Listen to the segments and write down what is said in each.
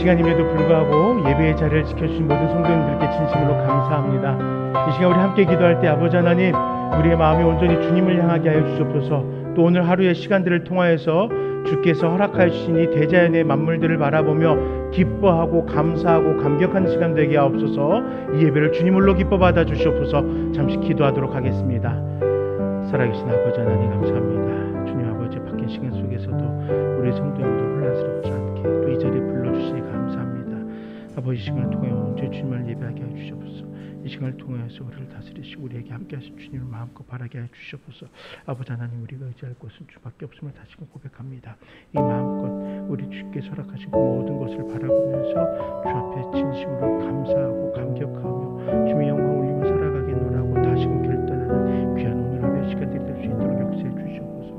시간임에도 불구하고 예배의 자리를 지켜주신 모든 성도님들께 진심으로 감사합니다. 이 시간 우리 함께 기도할 때 아버지 하나님, 우리의 마음이 온전히 주님을 향하게 하여 주옵소서. 또 오늘 하루의 시간들을 통하여서 주께서 허락하여 주신 이 대자연의 만물들을 바라보며 기뻐하고 감사하고 감격하는 시간 되게 하옵소서. 이 예배를 주님으로 기뻐 받아 주시옵소서. 잠시 기도하도록 하겠습니다. 살아계신 아버지 하나님 감사합니다. 주님 아버지 바뀐 시간 속에서도 우리 성도님들 혼란스럽지 않게 또 이 자리에 불러주시니 감사합니다. 아버지 시간을 통하여 언제 주님을 예배하게 하여 주시옵소서. 이 시간을 통하여서 우리를 다스리시고 우리에게 함께 하신 주님을 마음껏 바라게 하여 주시옵소서. 아버지 하나님, 우리가 의지할 곳은 주밖에 없음을 다시금 고백합니다. 이 마음껏 우리 주께 허락하신 그 모든 것을 바라보면서 주 앞에 진심으로 감사하고 감격하며 주의 영광을 올리며 살아가겠노라고 다시금 결단하는 귀한 오늘 하루의 시간들이 될 수 있도록 역사해 주시옵소서.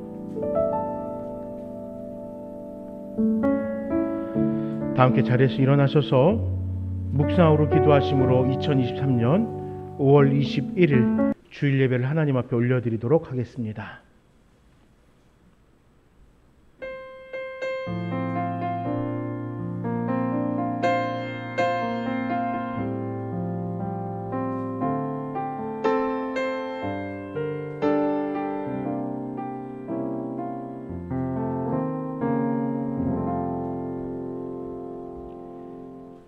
다 함께 자리에서 일어나셔서 묵상으로 기도하심으로 2023년 5월 21일 주일 예배를 하나님 앞에 올려드리도록 하겠습니다.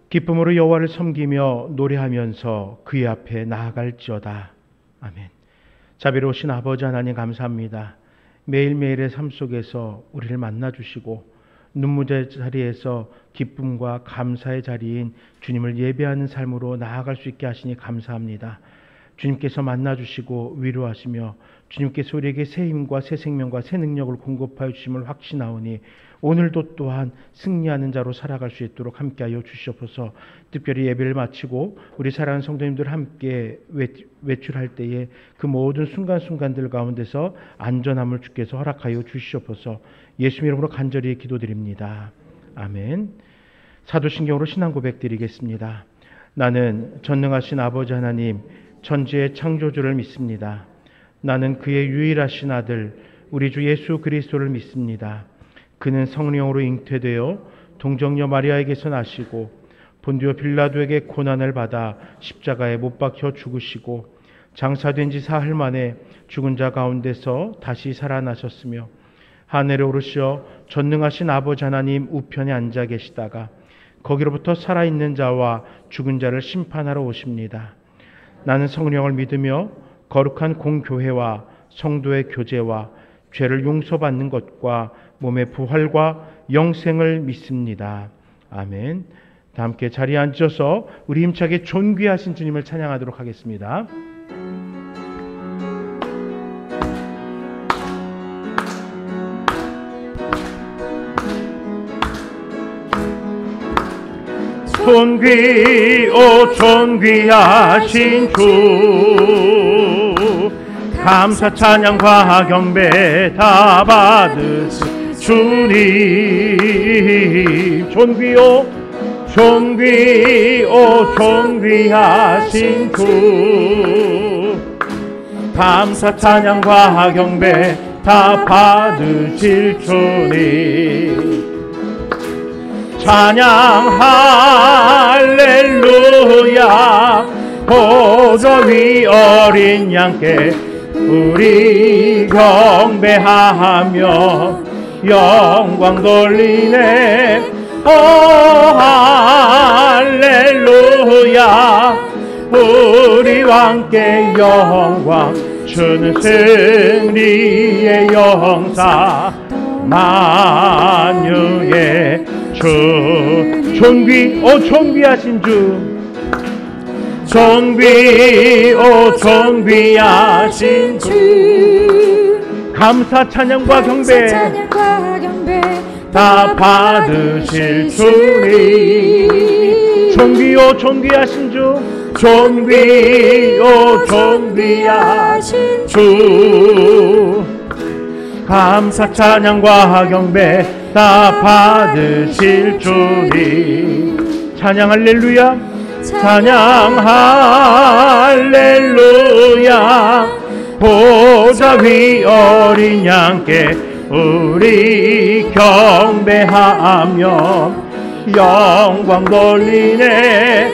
기쁨으로 여호와를 섬기며 노래하면서 그의 앞에 나아갈지어다. 아멘. 자비로우신 아버지 하나님 감사합니다. 매일매일의 삶 속에서 우리를 만나주시고 눈물의 자리에서 기쁨과 감사의 자리인 주님을 예배하는 삶으로 나아갈 수 있게 하시니 감사합니다. 주님께서 만나주시고 위로하시며 주님께서 우리에게 새 힘과 새 생명과 새 능력을 공급하여 주심을 확신하오니 오늘도 또한 승리하는 자로 살아갈 수 있도록 함께하여 주시옵소서. 특별히 예배를 마치고 우리 사랑하는 성도님들 함께 외출할 때에 그 모든 순간순간들 가운데서 안전함을 주께서 허락하여 주시옵소서. 예수님 이름으로 간절히 기도드립니다. 아멘. 사도신경으로 신앙 고백 드리겠습니다. 나는 전능하신 아버지 하나님 천지의 창조주를 믿습니다. 나는 그의 유일하신 아들 우리 주 예수 그리스도를 믿습니다. 그는 성령으로 잉태되어 동정녀 마리아에게서 나시고 본디오 빌라도에게 고난을 받아 십자가에 못 박혀 죽으시고 장사된 지 사흘 만에 죽은 자 가운데서 다시 살아나셨으며 하늘에 오르시어 전능하신 아버지 하나님 우편에 앉아 계시다가 거기로부터 살아있는 자와 죽은 자를 심판하러 오십니다. 나는 성령을 믿으며 거룩한 공교회와 성도의 교제와 죄를 용서받는 것과 몸의 부활과 영생을 믿습니다. 아멘. 다 함께 자리에 앉아서 우리 힘차게 존귀하신 주님을 찬양하도록 하겠습니다. 존귀하신 주 감사 찬양과 경배 다 받으신 주님 존귀하신 주 감사 찬양과 경배 다 받으실 주님 찬양 할렐루야 보좌 위 어린 양께 우리 경배하며 영광 돌리네 오 할렐루야 우리 왕께 영광 주는 승리의 영사 만유의 주 존귀하신 주 존귀하신 주 감사 찬양과 경배 다 받으실 주님 존귀하신 주 존귀하신 주 감사 찬양과 경배 다 받으실 주님 찬양 할렐루야 찬양 할렐루야 보좌 위 어린 양께 우리 경배하며 영광 돌리네.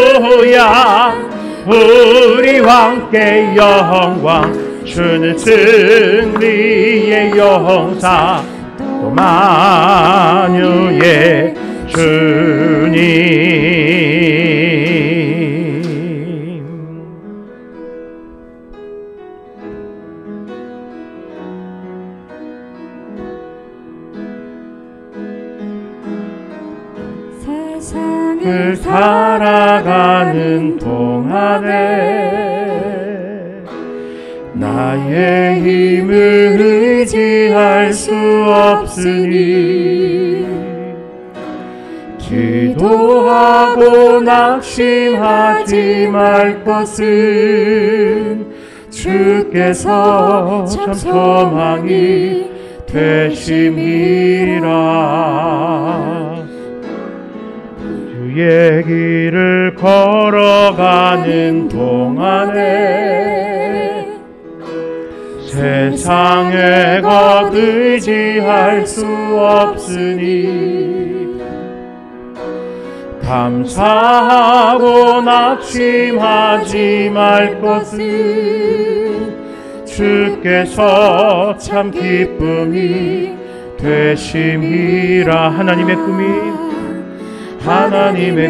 할렐루야. 우리와 함께 영광 주는 승리의 용사 또 만유의 주님. 세상을 살아가는 동안에 나의 힘을 의지할 수 없으니 기도하고 낙심하지 말 것은 주께서 참 소망이 되심이라. 주의 길을 걸어가는 동안에 세상에 것 의지할 수 없으니 감사하고 낙심하지 말 것은 주께서 참 기쁨이 되심이라. 하나님의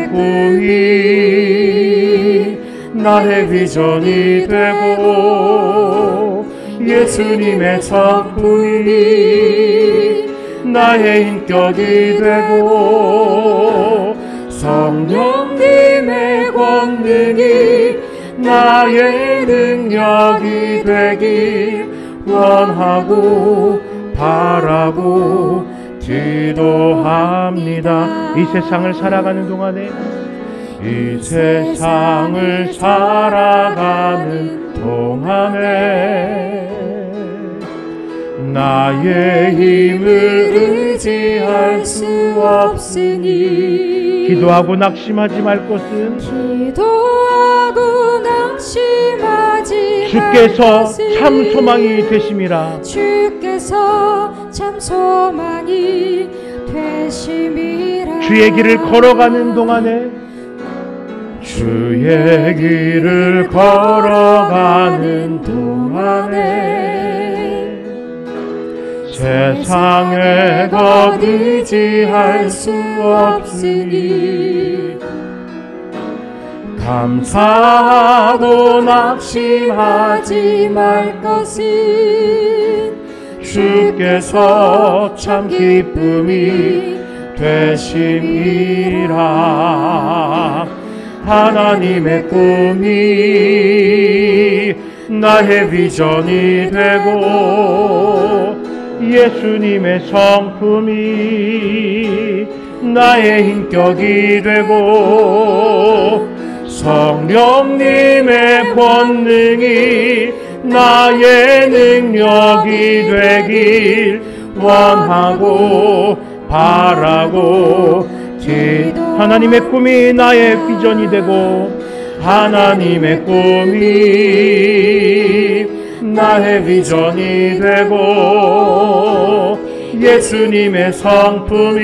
꿈이 나의 비전이 되고 예수님의 성품이 나의 인격이 되고 성령님의 권능이 나의 능력이 되길 원하고 바라고 기도합니다. 이 세상을 살아가는 동안에 나의 힘을 의지할 수 없으니 기도하고 낙심하지 말 것은 주께서 참 소망이 되심이라. 주의 길을 걸어가는 동안에 세상에 것 의지할 수 없으니 감사하고 낙심하지 말 것은 주께서 참 기쁨이 되심이라. 하나님의 꿈이 나의 비전이 되고 예수님의 성품이 나의 인격이 되고 성령님의 권능이 나의 능력이 되길 원하고 바라고 하나님의 꿈이 나의 비전이 되고 하나님의 꿈이 나의 비전이 되고 예수님의 성품이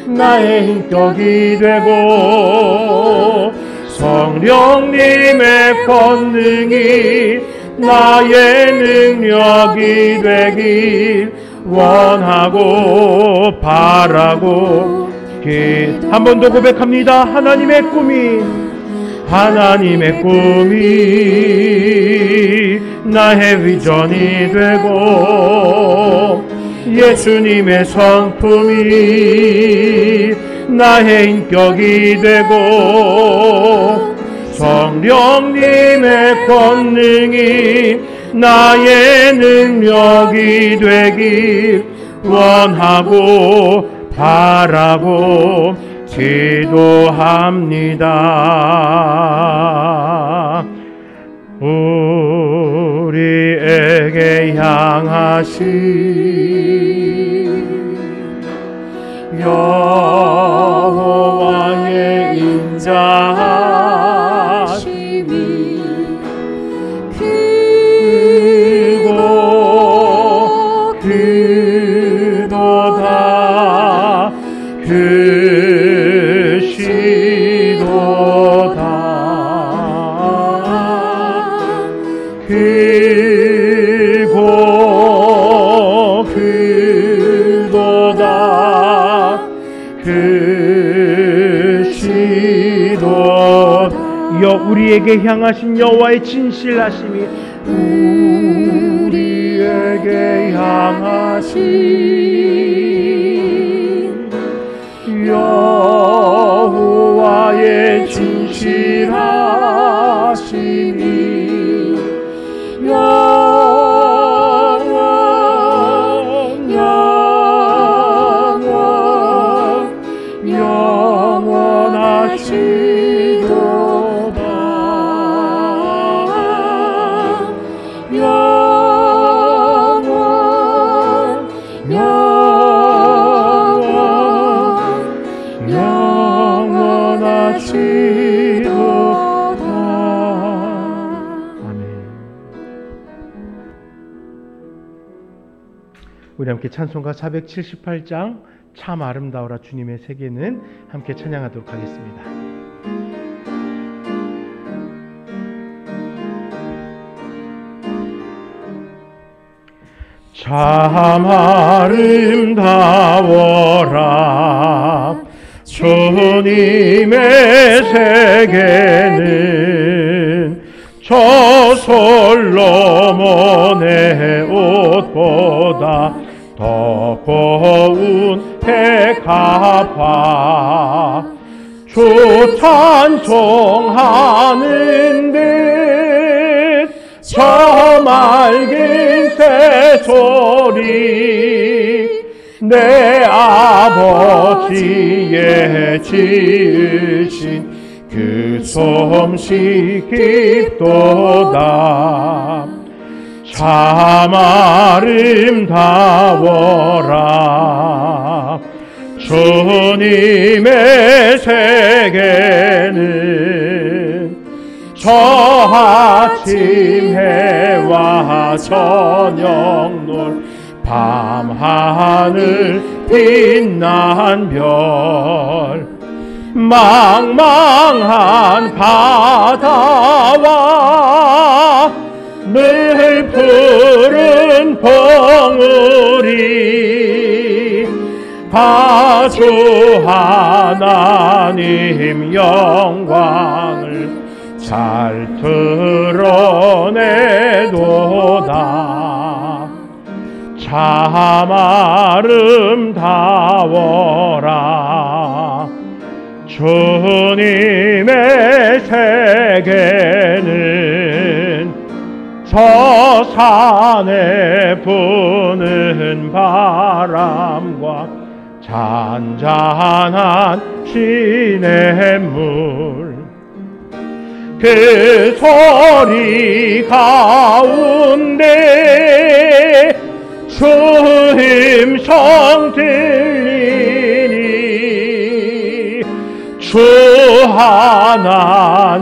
나의 인격이 되고 성령님의 권능이 나의 능력이 되길 원하고 바라고 한 번 더 고백합니다. 하나님의 꿈이 나의 비전이 되고 예수님의 성품이 나의 인격이 되고 성령님의 권능이 나의 능력이 되길 원하고 바라고 기도합니다. 우리에게 향하신 여호와의 인자하심이 크고 우리에게 향하신 여호와의 진실하심이 우리에게 향하신 여호와의 진실하심이 우리 함께 찬송가 478장 참 아름다워라 주님의 세계는 함께 찬양하도록 하겠습니다. 참 아름다워라 주님의 세계는 저 솔로몬의 옷보다 더 고운 백합화 주 찬송하는 듯 저 맑은 새소리 내 아버지의 지으신 그 솜씨 깊도다 참 아름다워라 주님의 세계는 저 아침 해와 저녁 밤하늘 빛난 별 망망한 바다와 늘 푸른 봉우리 아주 하나님 영광을 잘 드러내도다 참 아름다워라 주님의 세계는 저 산에 부는 바람과 잔잔한 시냇물 그 소리 가운데 주 음성 들리니 주 하나님의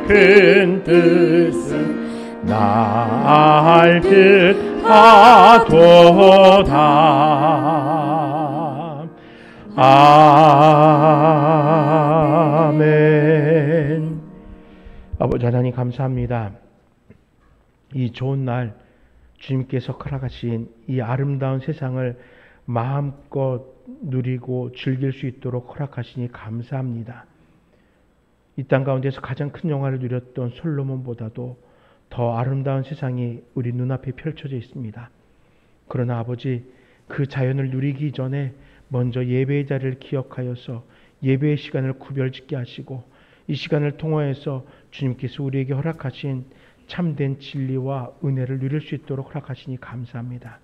큰 뜻을 날 뜻하도다 아멘. 아버지 하나님 감사합니다. 이 좋은 날 주님께서 허락하신 이 아름다운 세상을 마음껏 누리고 즐길 수 있도록 허락하시니 감사합니다. 이 땅 가운데서 가장 큰 영화를 누렸던 솔로몬보다도 더 아름다운 세상이 우리 눈앞에 펼쳐져 있습니다. 그러나 아버지 그 자연을 누리기 전에 먼저 예배의 자리를 기억하여서 예배의 시간을 구별짓게 하시고 이 시간을 통하여서 주님께서 우리에게 허락하신 참된 진리와 은혜를 누릴 수 있도록 허락하시니 감사합니다.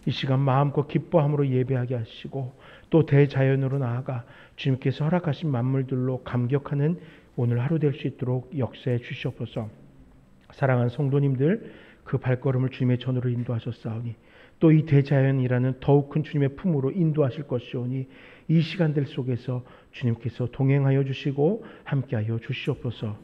이 시간 마음껏 기뻐함으로 예배하게 하시고 또 대자연으로 나아가 주님께서 허락하신 만물들로 감격하는 오늘 하루 될 수 있도록 역사해 주시옵소서. 사랑하는 성도님들 그 발걸음을 주님의 전으로 인도하셨사오니 또 이 대자연이라는 더욱 큰 주님의 품으로 인도하실 것이오니 이 시간들 속에서 주님께서 동행하여 주시고 함께하여 주시옵소서.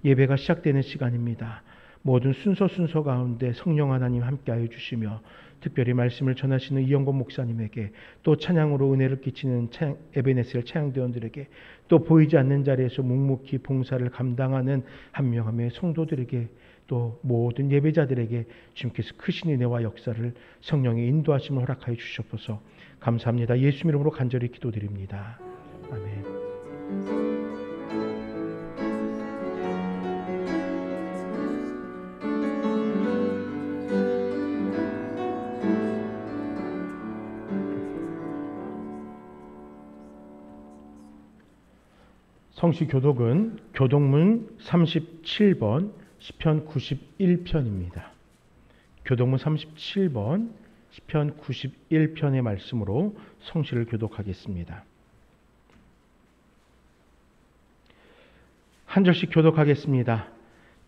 예배가 시작되는 시간입니다. 모든 순서 가운데 성령 하나님 함께하여 주시며 특별히 말씀을 전하시는 이영권 목사님에게 또 찬양으로 은혜를 끼치는 에베네셀 찬양대원들에게 또 보이지 않는 자리에서 묵묵히 봉사를 감당하는 한 명 한 명의 성도들에게 또 모든 예배자들에게 주님께서 크신 은혜와 역사를 성령의 인도하심을 허락하여 주시옵소서. 감사합니다. 예수 이름으로 간절히 기도드립니다. 아멘. 성시 교독은 교독문 37번 시편 91편입니다. 교독문 37번 시편 91편의 말씀으로 성시를 교독하겠습니다. 한 절씩 교독하겠습니다.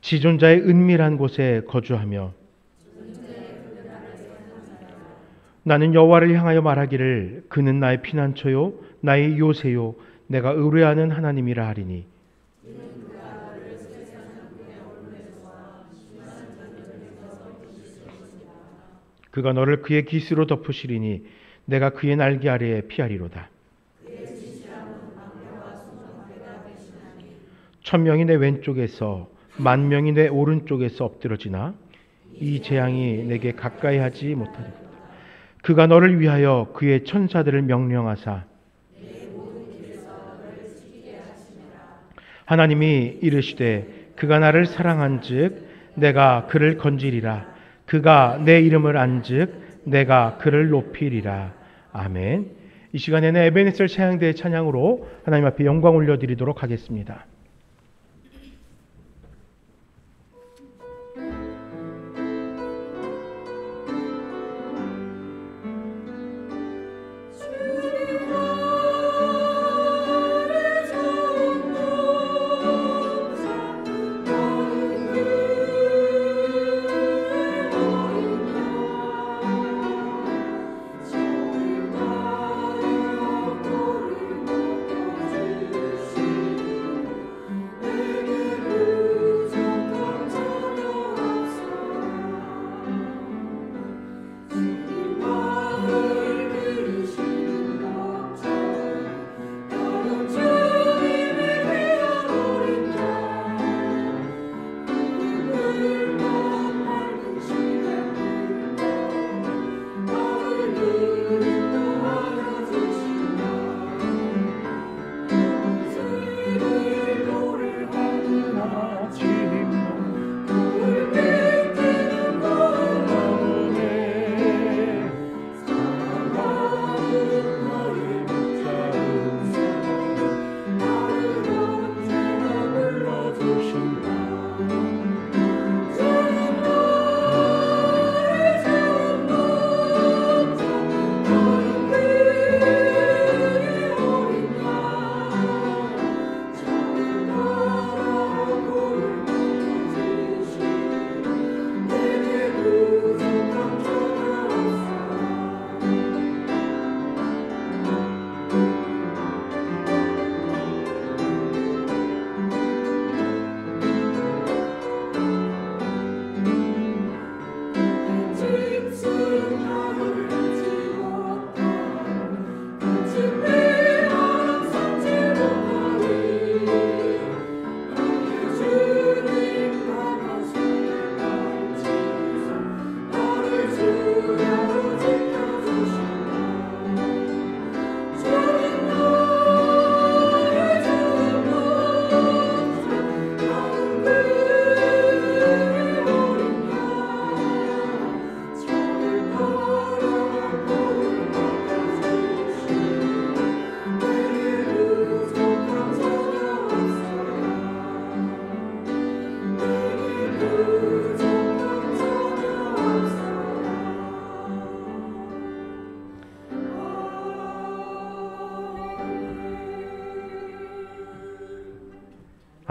지존자의 은밀한 곳에 거주하며 나는 여호와를 향하여 말하기를 그는 나의 피난처요 나의 요새요 내가 의뢰하는 하나님이라 하리니 그가 너를 그의 깃으로 덮으시리니 내가 그의 날개 아래에 피하리로다. 천명이 내 왼쪽에서 만명이 내 오른쪽에서 엎드러지나 이 재앙이 내게 가까이 하지 못하리로다. 그가 너를 위하여 그의 천사들을 명령하사 하나님이 이르시되 그가 나를 사랑한즉 내가 그를 건지리라. 그가 내 이름을 안즉 내가 그를 높이리라. 아멘. 이 시간에는 에베네셀 찬양대의 찬양으로 하나님 앞에 영광 올려드리도록 하겠습니다.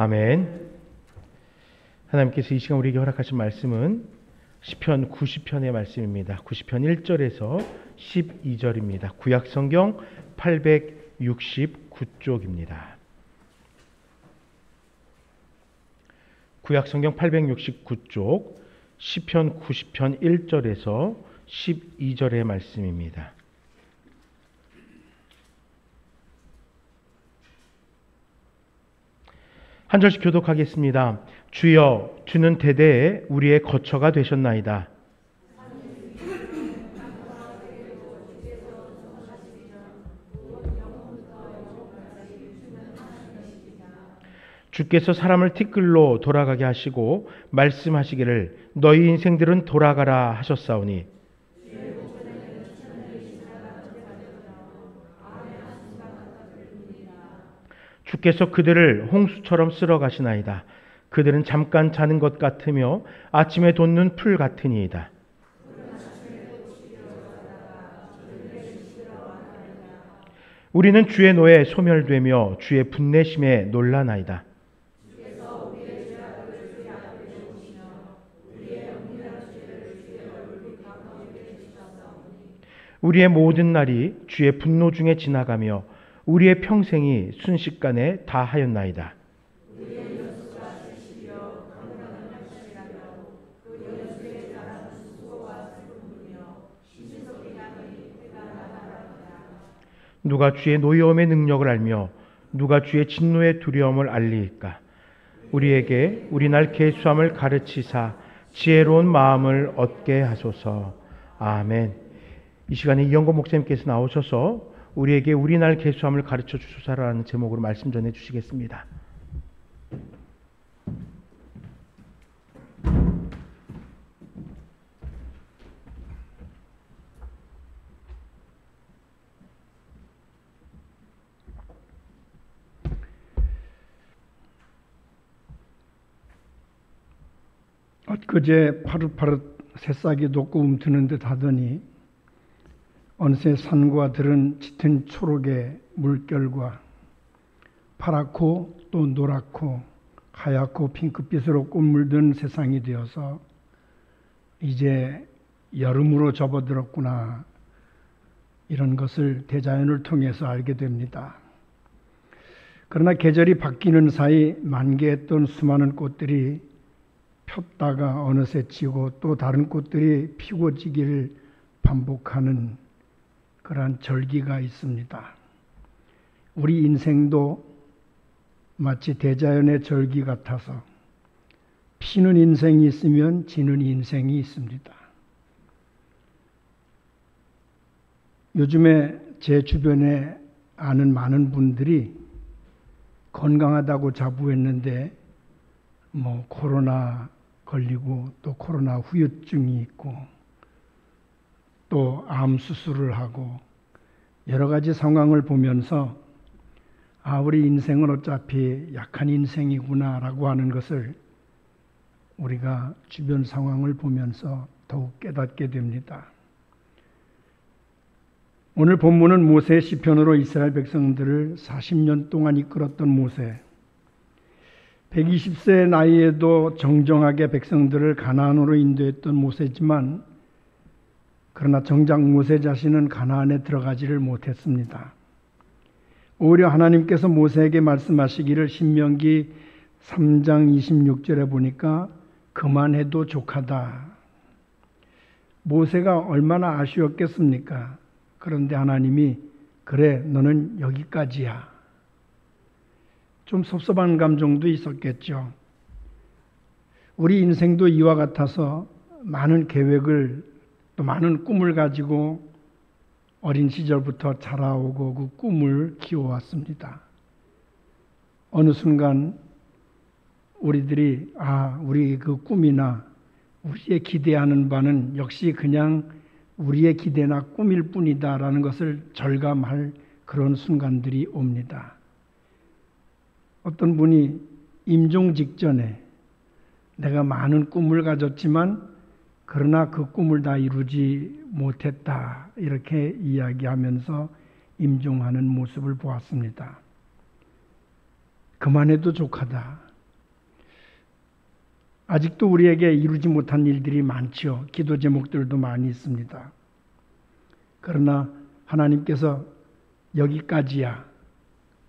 아멘. 하나님께서 이 시간 우리에게 허락하신 말씀은 시편 90편의 말씀입니다. 90편 1절에서 12절입니다. 구약성경 869쪽입니다. 구약성경 869쪽 시편 90편 1절에서 12절의 말씀입니다. 한 절씩 교독하겠습니다. 주여, 주는 대대에 우리의 거처가 되셨나이다. 주께서 사람을 티끌로 돌아가게 하시고 말씀하시기를 너희 인생들은 돌아가라 하셨사오니 주께서 그들을 홍수처럼 쓸어 가시나이다. 그들은 잠깐 자는 것 같으며 아침에 돋는 풀 같으니이다. 우리는 주의 노에 소멸되며 주의 분내심에 놀라나이다. 우리의 모든 날이 주의 분노 중에 지나가며 우리의 평생이 순식간에 다하였나이다. 누가 주의 노여움의 능력을 알며 누가 주의 진노의 두려움을 알리일까? 우리에게 우리 날 계수함을 가르치사 지혜로운 마음을 얻게 하소서. 아멘. 이 시간에 이영건 목사님께서 나오셔서 우리에게 우리 날 계수함을 가르쳐 주소서라는 제목으로 말씀 전해 주시겠습니다. 엊그제 파릇파릇 새싹이 돋고 움트는 듯 하더니 어느새 산과 들은 짙은 초록의 물결과 파랗고 또 노랗고 하얗고 핑크빛으로 꽃물든 세상이 되어서 이제 여름으로 접어들었구나, 이런 것을 대자연을 통해서 알게 됩니다. 그러나 계절이 바뀌는 사이 만개했던 수많은 꽃들이 폈다가 어느새 지고 또 다른 꽃들이 피고 지기를 반복하는 그러한 절기가 있습니다. 우리 인생도 마치 대자연의 절기 같아서 피는 인생이 있으면 지는 인생이 있습니다. 요즘에 제 주변에 아는 많은 분들이 건강하다고 자부했는데 코로나 걸리고 또 코로나 후유증이 있고 또 암 수술을 하고 여러 가지 상황을 보면서 우리 인생은 어차피 약한 인생이구나라고 하는 것을 우리가 주변 상황을 보면서 더욱 깨닫게 됩니다. 오늘 본문은 모세의 시편으로 이스라엘 백성들을 40년 동안 이끌었던 모세, 120세의 나이에도 정정하게 백성들을 가나안으로 인도했던 모세지만 그러나 정작 모세 자신은 가나안에 들어가지를 못했습니다. 오히려 하나님께서 모세에게 말씀하시기를 신명기 3장 26절에 보니까 그만해도 족하다. 모세가 얼마나 아쉬웠겠습니까? 그런데 하나님이 그래, 너는 여기까지야. 좀 섭섭한 감정도 있었겠죠. 우리 인생도 이와 같아서 많은 계획을 또 많은 꿈을 가지고 어린 시절부터 자라오고 그 꿈을 키워왔습니다. 어느 순간 우리들이 우리 그 꿈이나 우리의 기대하는 바는 역시 그냥 우리의 기대나 꿈일 뿐이다라는 것을 절감할 그런 순간들이 옵니다. 어떤 분이 임종 직전에 내가 많은 꿈을 가졌지만 그러나 그 꿈을 다 이루지 못했다, 이렇게 이야기하면서 임종하는 모습을 보았습니다. 그만해도 족하다. 아직도 우리에게 이루지 못한 일들이 많죠. 기도 제목들도 많이 있습니다. 그러나 하나님께서 여기까지야,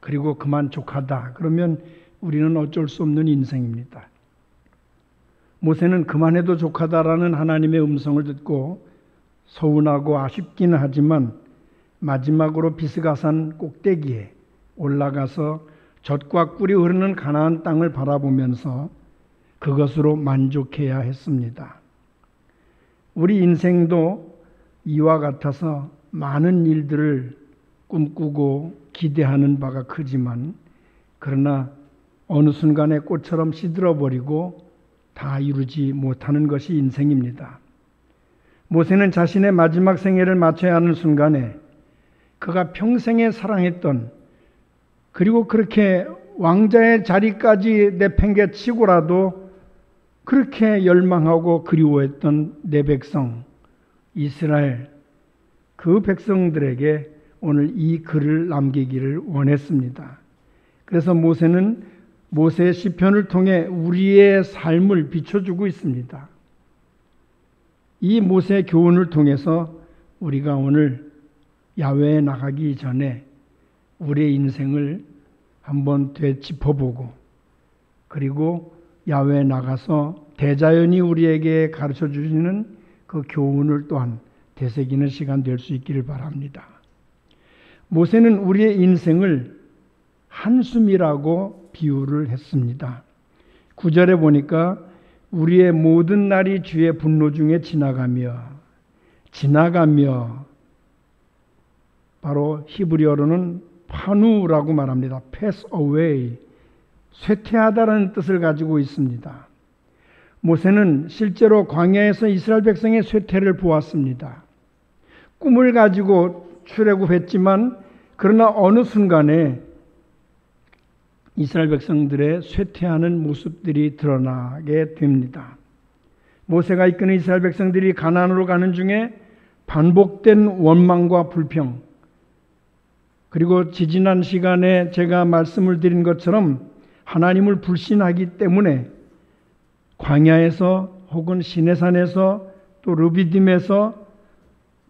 그리고 그만 족하다, 그러면 우리는 어쩔 수 없는 인생입니다. 모세는 그만해도 족하다라는 하나님의 음성을 듣고 서운하고 아쉽기는 하지만 마지막으로 비스가산 꼭대기에 올라가서 젖과 꿀이 흐르는 가나안 땅을 바라보면서 그것으로 만족해야 했습니다. 우리 인생도 이와 같아서 많은 일들을 꿈꾸고 기대하는 바가 크지만 그러나 어느 순간에 꽃처럼 시들어버리고 다 이루지 못하는 것이 인생입니다. 모세는 자신의 마지막 생애를 마쳐야 하는 순간에 그가 평생에 사랑했던 그리고 그렇게 왕자의 자리까지 내팽개치고라도 그렇게 열망하고 그리워했던 내 백성 이스라엘 그 백성들에게 오늘 이 글을 남기기를 원했습니다. 그래서 모세는 모세의 시편을 통해 우리의 삶을 비춰주고 있습니다. 이 모세의 교훈을 통해서 우리가 오늘 야외에 나가기 전에 우리의 인생을 한번 되짚어보고 그리고 야외에 나가서 대자연이 우리에게 가르쳐 주시는 그 교훈을 또한 되새기는 시간 될 수 있기를 바랍니다. 모세는 우리의 인생을 한숨이라고 비유를 했습니다. 9절에 보니까 우리의 모든 날이 주의 분노 중에 지나가며 바로 히브리어로는 파누라고 말합니다. pass away, 쇠퇴하다라는 뜻을 가지고 있습니다. 모세는 실제로 광야에서 이스라엘 백성의 쇠퇴를 보았습니다. 꿈을 가지고 출애굽했지만 그러나 어느 순간에 이스라엘 백성들의 쇠퇴하는 모습들이 드러나게 됩니다. 모세가 이끄는 이스라엘 백성들이 가나안으로 가는 중에 반복된 원망과 불평 그리고 지지난 시간에 제가 말씀을 드린 것처럼 하나님을 불신하기 때문에 광야에서 혹은 시내산에서 또 르비딤에서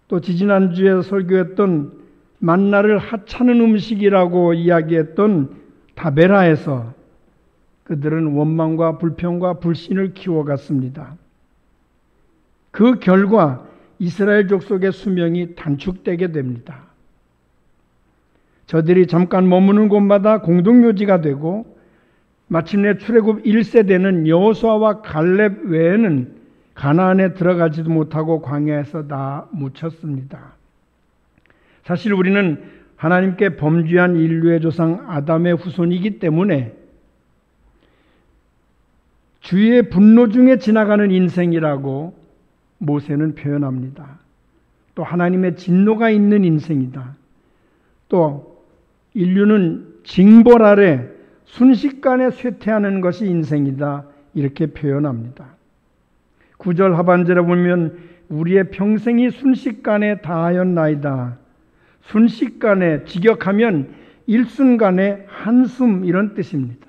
또 지지난주에 설교했던 만나를 하찮은 음식이라고 이야기했던 다베라에서 그들은 원망과 불평과 불신을 키워갔습니다. 그 결과 이스라엘 족속의 수명이 단축되게 됩니다. 저들이 잠깐 머무는 곳마다 공동묘지가 되고 마침내 출애굽 1세대는 여호수아와 갈렙 외에는 가나안에 들어가지도 못하고 광야에서 다 묻혔습니다. 사실 우리는 하나님께 범죄한 인류의 조상 아담의 후손이기 때문에 주의 분노 중에 지나가는 인생이라고 모세는 표현합니다. 또 하나님의 진노가 있는 인생이다. 또 인류는 징벌 아래 순식간에 쇠퇴하는 것이 인생이다. 이렇게 표현합니다. 9절 하반절에 보면 우리의 평생이 순식간에 다하였나이다. 순식간에 직역하면 일순간에 한숨 이런 뜻입니다.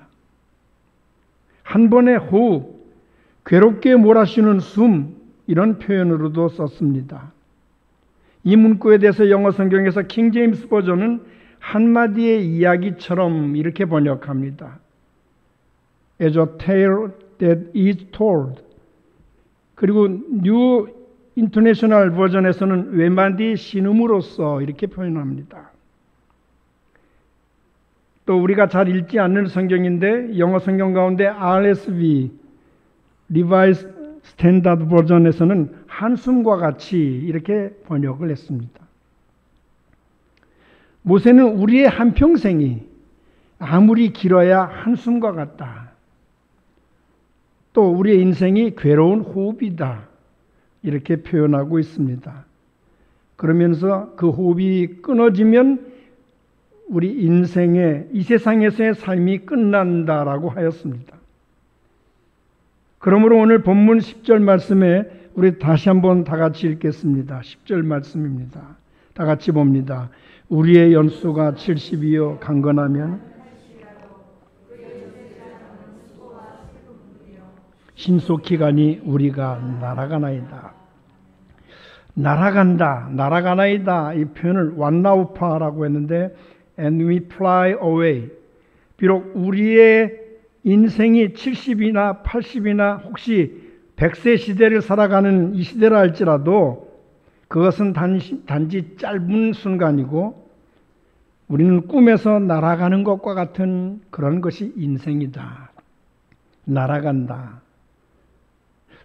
한 번의 호흡, 괴롭게 몰아쉬는 숨 이런 표현으로도 썼습니다. 이 문구에 대해서 영어 성경에서 킹 제임스 버전은 한마디의 이야기처럼 이렇게 번역합니다. As a tale that is told. 그리고 뉴 인터내셔널 버전에서는 외마디 신음으로써 이렇게 표현합니다. 또 우리가 잘 읽지 않는 성경인데 영어 성경 가운데 RSV Revised Standard 버전에서는 한숨과 같이 이렇게 번역을 했습니다. 모세는 우리의 한평생이 아무리 길어야 한숨과 같다. 또 우리의 인생이 괴로운 호흡이다. 이렇게 표현하고 있습니다. 그러면서 그 호흡이 끊어지면 우리 인생의 이 세상에서의 삶이 끝난다라고 하였습니다. 그러므로 오늘 본문 10절 말씀에 우리 다시 한번 다 같이 읽겠습니다. 10절 말씀입니다. 다 같이 봅니다. 우리의 연수가 70이요 강건하면 신속히 가니 우리가 날아가나이다. 날아가나이다. 이 표현을 완나우파라고 했는데 and we fly away. 비록 우리의 인생이 70이나 80이나 혹시 100세 시대를 살아가는 이 시대라 할지라도 그것은 단지 짧은 순간이고 우리는 꿈에서 날아가는 것과 같은 그런 것이 인생이다. 날아간다.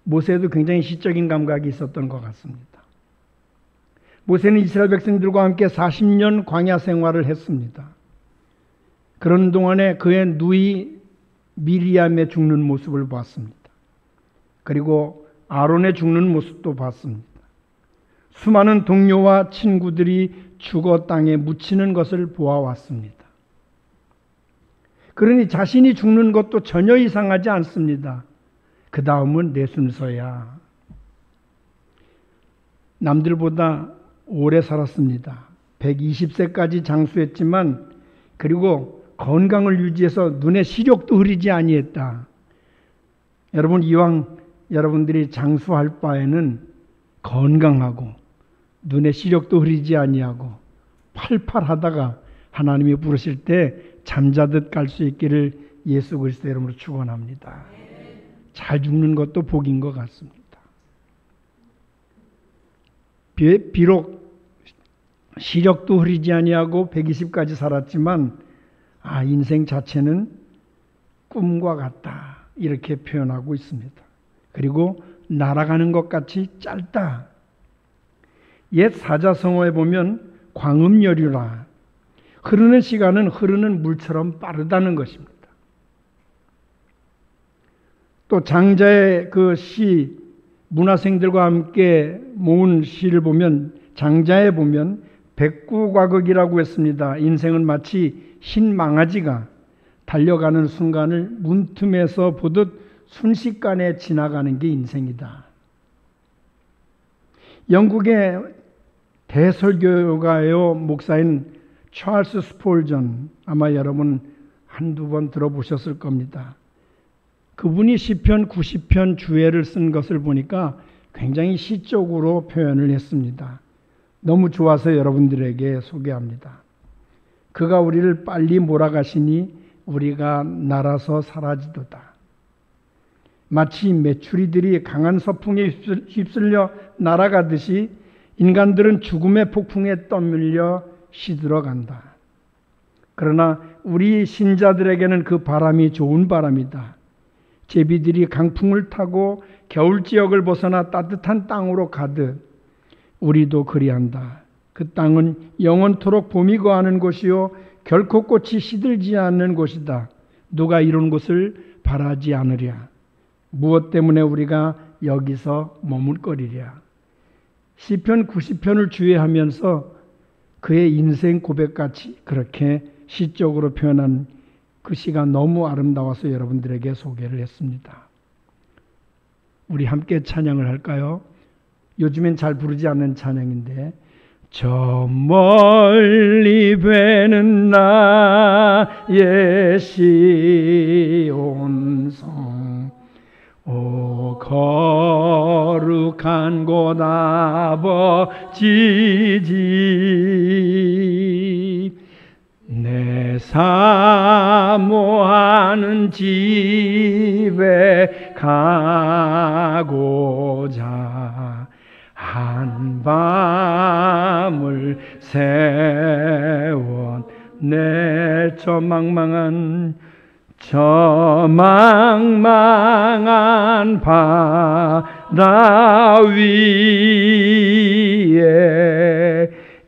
모세도 굉장히 시적인 감각이 있었던 것 같습니다. 모세는 이스라엘 백성들과 함께 40년 광야 생활을 했습니다. 그런 동안에 그의 누이 미리암의 죽는 모습을 봤습니다. 그리고 아론의 죽는 모습도 봤습니다. 수많은 동료와 친구들이 죽어 땅에 묻히는 것을 보아왔습니다. 그러니 자신이 죽는 것도 전혀 이상하지 않습니다. 그 다음은 내 순서야. 남들보다 오래 살았습니다. 120세까지 장수했지만 그리고 건강을 유지해서 눈에 시력도 흐리지 아니했다. 여러분, 이왕 여러분들이 장수할 바에는 건강하고 눈에 시력도 흐리지 아니하고 팔팔하다가 하나님이 부르실 때 잠자듯 갈 수 있기를 예수 그리스도의 이름으로 축원합니다. 잘 죽는 것도 복인 것 같습니다. 비록 시력도 흐리지 아니하고 120까지 살았지만 인생 자체는 꿈과 같다. 이렇게 표현하고 있습니다. 그리고 날아가는 것 같이 짧다. 옛 사자성어에 보면 광음여류라. 흐르는 시간은 흐르는 물처럼 빠르다는 것입니다. 또 장자의 그 시, 문화생들과 함께 모은 시를 보면 장자에 보면 백구과극이라고 했습니다. 인생은 마치 흰 망아지가 달려가는 순간을 문틈에서 보듯 순식간에 지나가는 게 인생이다. 영국의 대설교가요 목사인 찰스 스폴전, 아마 여러분 한두 번 들어보셨을 겁니다. 그분이 시편 90편 주애를 쓴 것을 보니까 굉장히 시적으로 표현을 했습니다. 너무 좋아서 여러분들에게 소개합니다. 그가 우리를 빨리 몰아가시니 우리가 날아서 사라지도다. 마치 메추리들이 강한 서풍에 휩쓸려 날아가듯이 인간들은 죽음의 폭풍에 떠밀려 시들어간다. 그러나 우리 신자들에게는 그 바람이 좋은 바람이다. 제비들이 강풍을 타고 겨울 지역을 벗어나 따뜻한 땅으로 가듯 우리도 그리한다. 그 땅은 영원토록 봄이 거하는 곳이요 결코 꽃이 시들지 않는 곳이다. 누가 이런 곳을 바라지 않으랴. 무엇 때문에 우리가 여기서 머물거리랴. 시편 90편을 주의하면서 그의 인생 고백같이 그렇게 시적으로 표현한 그 시가 너무 아름다워서 여러분들에게 소개를 했습니다. 우리 함께 찬양을 할까요? 요즘엔 잘 부르지 않는 찬양인데, 저 멀리 뵈는 나의 시온성, 오 거룩한 곳 아버지 집, 내 사모하는 집에 가고자 한 밤을 세웠네. 저 망망한 바다 위에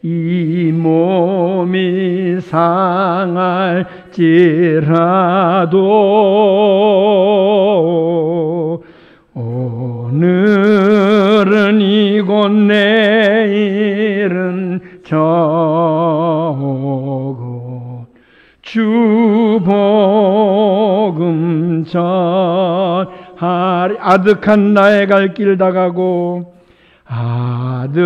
이 몸이 상할지라도 오늘은 이곳 내일은 저곳 주 복음 전하리. 아득한 나의 갈 길 다가고 아득한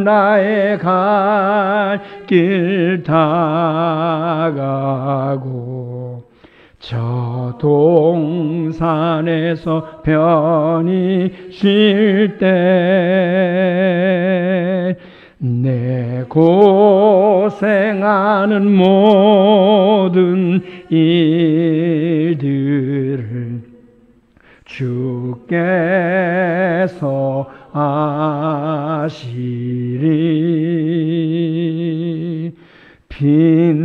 나의 갈 길 다가고 저 동산에서 편히 쉴 때 내 고생하는 모든 일들을 주께서 아시리. 빈들이나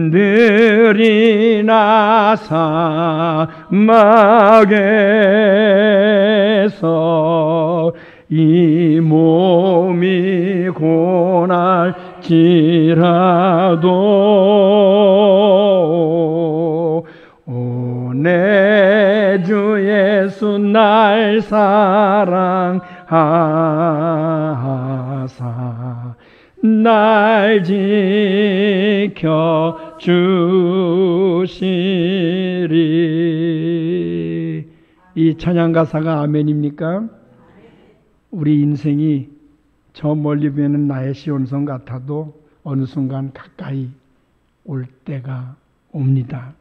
사막에서 이 몸이 고날지라도 오 내 주 예수 날 사랑하사 날 지켜 주시리. 이 찬양 가사가 아멘입니까? 우리 인생이 저 멀리 보이는 나의 시온성 같아도 어느 순간 가까이 올 때가 옵니다.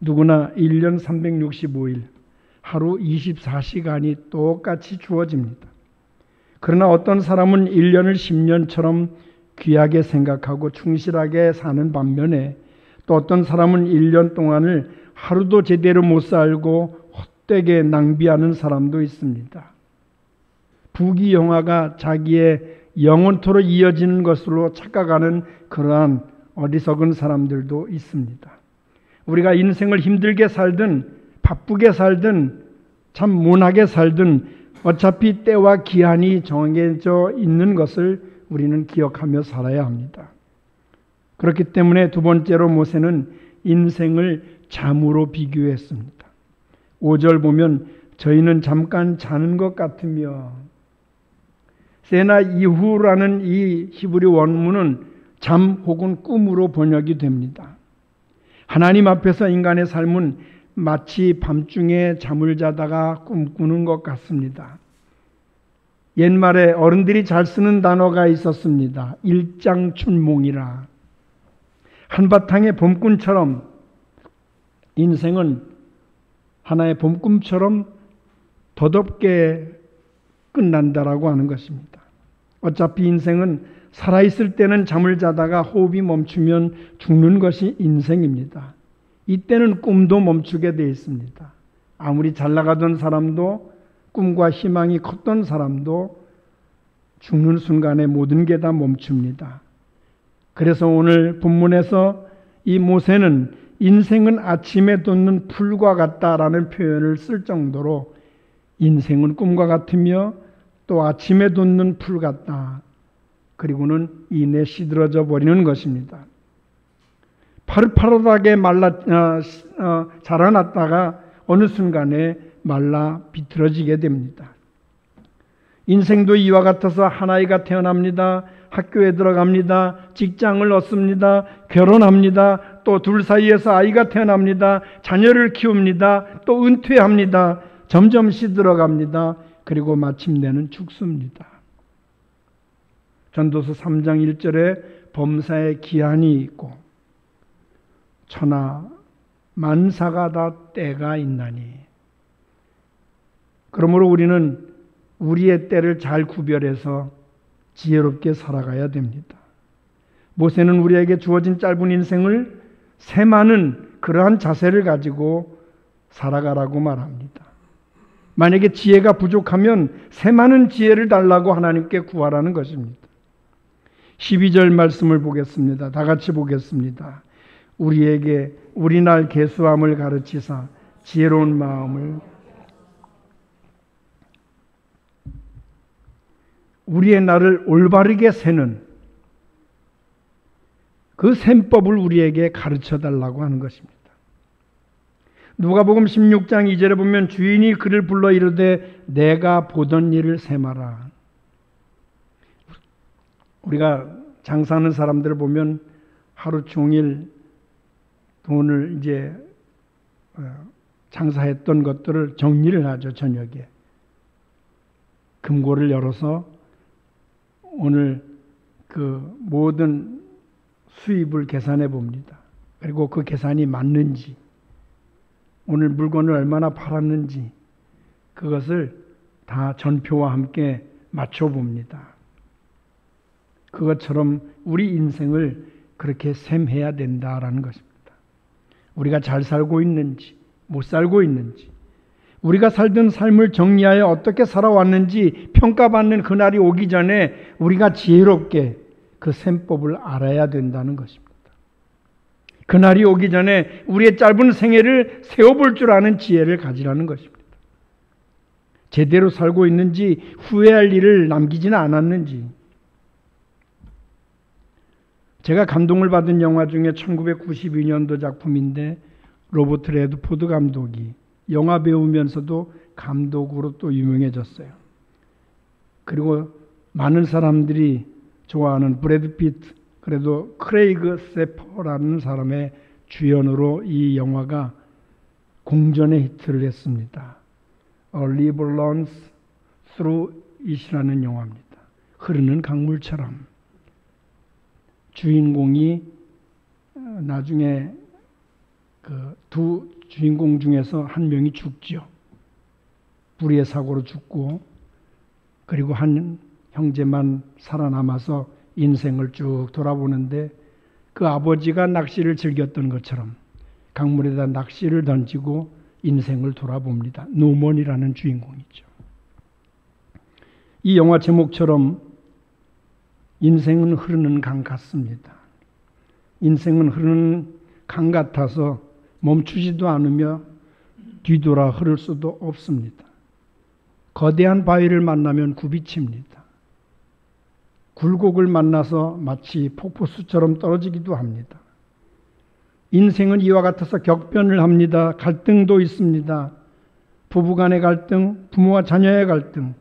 누구나 1년 365일 하루 24시간이 똑같이 주어집니다. 그러나 어떤 사람은 1년을 10년처럼 귀하게 생각하고 충실하게 사는 반면에 또 어떤 사람은 1년 동안을 하루도 제대로 못 살고 헛되게 낭비하는 사람도 있습니다. 부귀영화가 자기의 영원토록 이어지는 것으로 착각하는 그러한 어리석은 사람들도 있습니다. 우리가 인생을 힘들게 살든 바쁘게 살든 참 모나게 살든 어차피 때와 기한이 정해져 있는 것을 우리는 기억하며 살아야 합니다. 그렇기 때문에 두 번째로 모세는 인생을 잠으로 비교했습니다. 5절 보면 저희는 잠깐 자는 것 같으며, 세나 이후라는 이 히브리 원문은 잠 혹은 꿈으로 번역이 됩니다. 하나님 앞에서 인간의 삶은 마치 밤중에 잠을 자다가 꿈꾸는 것 같습니다. 옛말에 어른들이 잘 쓰는 단어가 있었습니다. 일장춘몽이라. 한바탕의 봄꿈처럼 인생은 하나의 봄꿈처럼 덧없게 끝난다라고 하는 것입니다. 어차피 인생은 살아있을 때는 잠을 자다가 호흡이 멈추면 죽는 것이 인생입니다. 이때는 꿈도 멈추게 되어 있습니다. 아무리 잘 나가던 사람도, 꿈과 희망이 컸던 사람도 죽는 순간에 모든 게 다 멈춥니다. 그래서 오늘 본문에서 이 모세는 인생은 아침에 돋는 풀과 같다라는 표현을 쓸 정도로 인생은 꿈과 같으며 또 아침에 돋는 풀 같다. 그리고는 이내 시들어져 버리는 것입니다. 파릇파릇하게 자라났다가 어느 순간에 말라 비틀어지게 됩니다. 인생도 이와 같아서 한 아이가 태어납니다. 학교에 들어갑니다. 직장을 얻습니다. 결혼합니다. 또 둘 사이에서 아이가 태어납니다. 자녀를 키웁니다. 또 은퇴합니다. 점점 시들어갑니다. 그리고 마침내는 죽습니다. 전도서 3장 1절에 범사에 기한이 있고 천하 만사가 다 때가 있나니. 그러므로 우리는 우리의 때를 잘 구별해서 지혜롭게 살아가야 됩니다. 모세는 우리에게 주어진 짧은 인생을 세마는 그러한 자세를 가지고 살아가라고 말합니다. 만약에 지혜가 부족하면 세마는 지혜를 달라고 하나님께 구하라는 것입니다. 12절 말씀을 보겠습니다. 다 같이 보겠습니다. 우리에게 우리날 계수함을 가르치사 지혜로운 마음을, 우리의 날을 올바르게 세는 그 셈법을 우리에게 가르쳐달라고 하는 것입니다. 누가복음 16장 2절에 보면 주인이 그를 불러 이르되 내가 보던 일을 세마라. 우리가 장사하는 사람들을 보면 하루 종일 돈을 이제 장사했던 것들을 정리를 하죠. 저녁에 금고를 열어서 오늘 그 모든 수입을 계산해 봅니다. 그리고 그 계산이 맞는지, 오늘 물건을 얼마나 팔았는지 그것을 다 전표와 함께 맞춰 봅니다. 그것처럼 우리 인생을 그렇게 셈해야 된다라는 것입니다. 우리가 잘 살고 있는지 못 살고 있는지, 우리가 살던 삶을 정리하여 어떻게 살아왔는지 평가받는 그날이 오기 전에 우리가 지혜롭게 그 셈법을 알아야 된다는 것입니다. 그날이 오기 전에 우리의 짧은 생애를 세워볼 줄 아는 지혜를 가지라는 것입니다. 제대로 살고 있는지, 후회할 일을 남기지는 않았는지. 제가 감동을 받은 영화 중에 1992년도 작품인데 로버트 레드포드 감독이 영화 배우면서도 감독으로 또 유명해졌어요. 그리고 많은 사람들이 좋아하는 브래드 피트, 그래도 크레이그 세퍼라는 사람의 주연으로 이 영화가 공전의 히트를 했습니다. A River Runs Through It이라는 영화입니다. 흐르는 강물처럼. 주인공이 나중에 그 두 주인공 중에서 한 명이 죽죠. 불의의 사고로 죽고, 그리고 한 형제만 살아남아서 인생을 쭉 돌아보는데 그 아버지가 낚시를 즐겼던 것처럼 강물에다 낚시를 던지고 인생을 돌아봅니다. 노먼이라는 주인공이죠. 이 영화 제목처럼 인생은 흐르는 강 같습니다. 인생은 흐르는 강 같아서 멈추지도 않으며 뒤돌아 흐를 수도 없습니다. 거대한 바위를 만나면 굽이칩니다. 굴곡을 만나서 마치 폭포수처럼 떨어지기도 합니다. 인생은 이와 같아서 격변을 합니다. 갈등도 있습니다. 부부간의 갈등, 부모와 자녀의 갈등,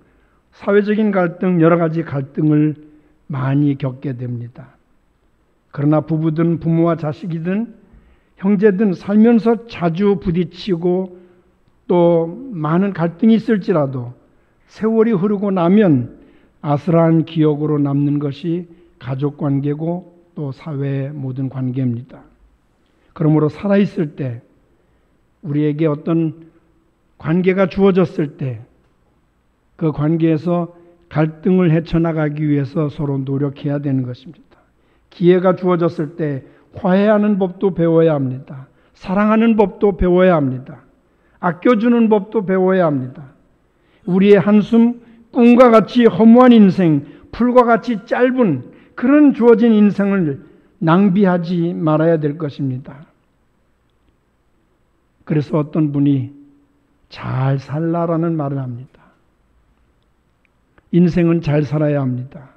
사회적인 갈등, 여러 가지 갈등을 많이 겪게 됩니다. 그러나 부부든 부모와 자식이든 형제든 살면서 자주 부딪히고 또 많은 갈등이 있을지라도 세월이 흐르고 나면 아슬한 기억으로 남는 것이 가족 관계고 또 사회의 모든 관계입니다. 그러므로 살아있을 때 우리에게 어떤 관계가 주어졌을 때 그 관계에서 갈등을 헤쳐나가기 위해서 서로 노력해야 되는 것입니다. 기회가 주어졌을 때 화해하는 법도 배워야 합니다. 사랑하는 법도 배워야 합니다. 아껴주는 법도 배워야 합니다. 우리의 한숨, 꿈과 같이 허무한 인생, 풀과 같이 짧은 그런 주어진 인생을 낭비하지 말아야 될 것입니다. 그래서 어떤 분이 잘 살라라는 말을 합니다. 인생은 잘 살아야 합니다.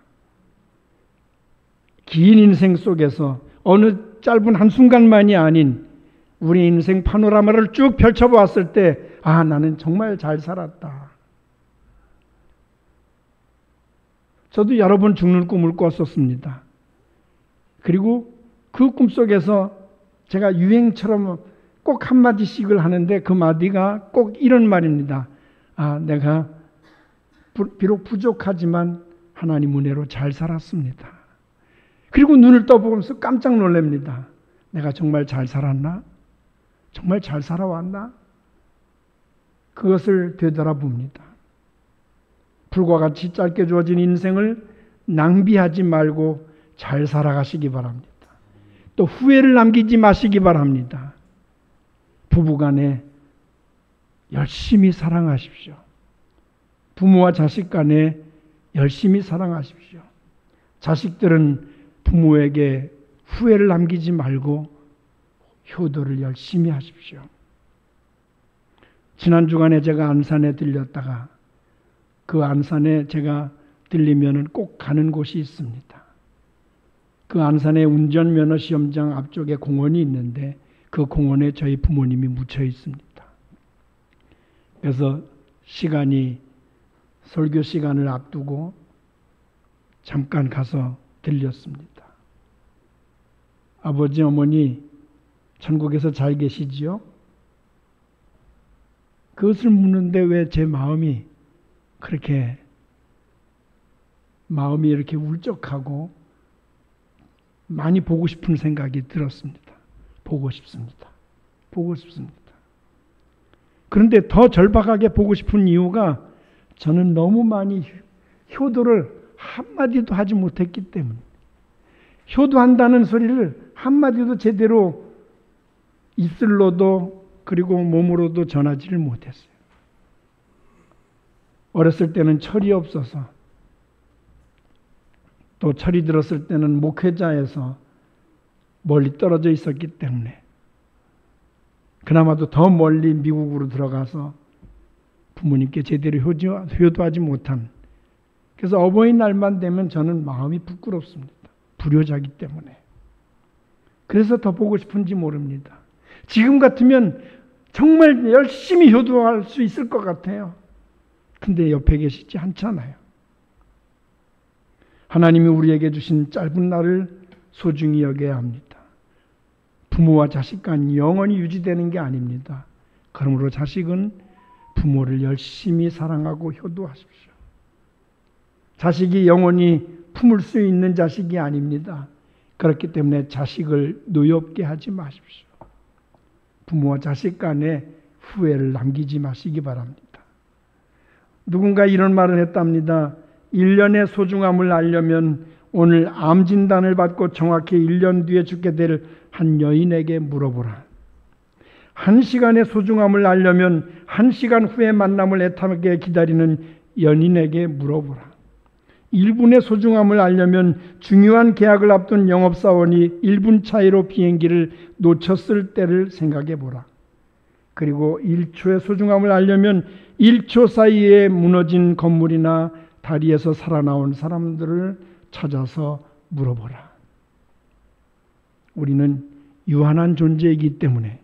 긴 인생 속에서 어느 짧은 한순간만이 아닌 우리 인생 파노라마를 쭉 펼쳐보았을 때, 아, 나는 정말 잘 살았다. 저도 여러 번 죽는 꿈을 꿨었습니다. 그리고 그 꿈속에서 제가 유행처럼 꼭 한마디씩을 하는데 그 마디가 꼭 이런 말입니다. 아, 내가 비록 부족하지만 하나님 은혜로 잘 살았습니다. 그리고 눈을 떠보면서 깜짝 놀랍니다. 내가 정말 잘 살았나? 정말 잘 살아왔나? 그것을 되돌아봅니다. 불과 같이 짧게 주어진 인생을 낭비하지 말고 잘 살아가시기 바랍니다. 또 후회를 남기지 마시기 바랍니다. 부부간에 열심히 사랑하십시오. 부모와 자식 간에 열심히 사랑하십시오. 자식들은 부모에게 후회를 남기지 말고 효도를 열심히 하십시오. 지난 주간에 제가 안산에 들렸다가 그 안산에 제가 들리면은 꼭 가는 곳이 있습니다. 그 안산에 운전면허 시험장 앞쪽에 공원이 있는데 그 공원에 저희 부모님이 묻혀 있습니다. 그래서 설교 시간을 앞두고 잠깐 가서 들렸습니다. 아버지, 어머니 천국에서 잘 계시지요? 그것을 묻는데 왜 제 마음이 이렇게 울적하고 많이 보고 싶은 생각이 들었습니다. 보고 싶습니다. 보고 싶습니다. 그런데 더 절박하게 보고 싶은 이유가 저는 너무 많이 효도를 한마디도 하지 못했기 때문에, 효도한다는 소리를 한마디도 제대로 입술로도 그리고 몸으로도 전하지를 못했어요. 어렸을 때는 철이 없어서, 또 철이 들었을 때는 목회자에서 멀리 떨어져 있었기 때문에 그나마도 더 멀리 미국으로 들어가서 부모님께 제대로 효도하지 못한, 그래서 어버이날만 되면 저는 마음이 부끄럽습니다. 불효자기 때문에. 그래서 더 보고 싶은지 모릅니다. 지금 같으면 정말 열심히 효도할 수 있을 것 같아요. 근데 옆에 계시지 않잖아요. 하나님이 우리에게 주신 짧은 날을 소중히 여겨야 합니다. 부모와 자식 간 영원히 유지되는 게 아닙니다. 그러므로 자식은 부모를 열심히 사랑하고 효도하십시오. 자식이 영원히 품을 수 있는 자식이 아닙니다. 그렇기 때문에 자식을 노엽게 하지 마십시오. 부모와 자식 간에 후회를 남기지 마시기 바랍니다. 누군가 이런 말을 했답니다. 1년의 소중함을 알려면 오늘 암 진단을 받고 정확히 1년 뒤에 죽게 될 한 여인에게 물어보라. 1시간의 소중함을 알려면 1시간 후에 만남을 애타게 기다리는 연인에게 물어보라. 1분의 소중함을 알려면 중요한 계약을 앞둔 영업사원이 1분 차이로 비행기를 놓쳤을 때를 생각해 보라. 그리고 1초의 소중함을 알려면 1초 사이에 무너진 건물이나 다리에서 살아나온 사람들을 찾아서 물어보라. 우리는 유한한 존재이기 때문에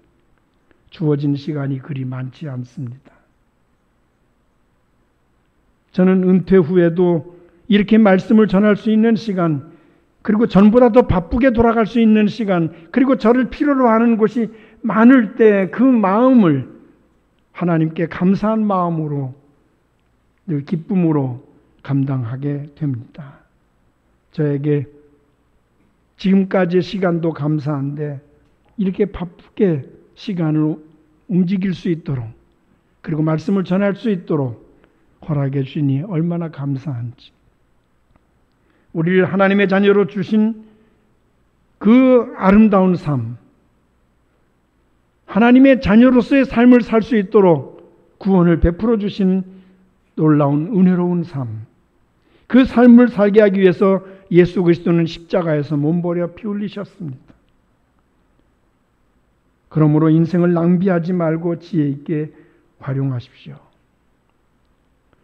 주어진 시간이 그리 많지 않습니다. 저는 은퇴 후에도 이렇게 말씀을 전할 수 있는 시간, 그리고 전보다 더 바쁘게 돌아갈 수 있는 시간, 그리고 저를 필요로 하는 곳이 많을 때 그 마음을 하나님께 감사한 마음으로, 늘 기쁨으로 감당하게 됩니다. 저에게 지금까지의 시간도 감사한데 이렇게 바쁘게 시간을 움직일 수 있도록, 그리고 말씀을 전할 수 있도록 허락해 주시니 얼마나 감사한지. 우리를 하나님의 자녀로 주신 그 아름다운 삶, 하나님의 자녀로서의 삶을 살 수 있도록 구원을 베풀어 주신 놀라운 은혜로운 삶, 그 삶을 살게 하기 위해서 예수 그리스도는 십자가에서 몸버려 피 흘리셨습니다. 그러므로 인생을 낭비하지 말고 지혜 있게 활용하십시오.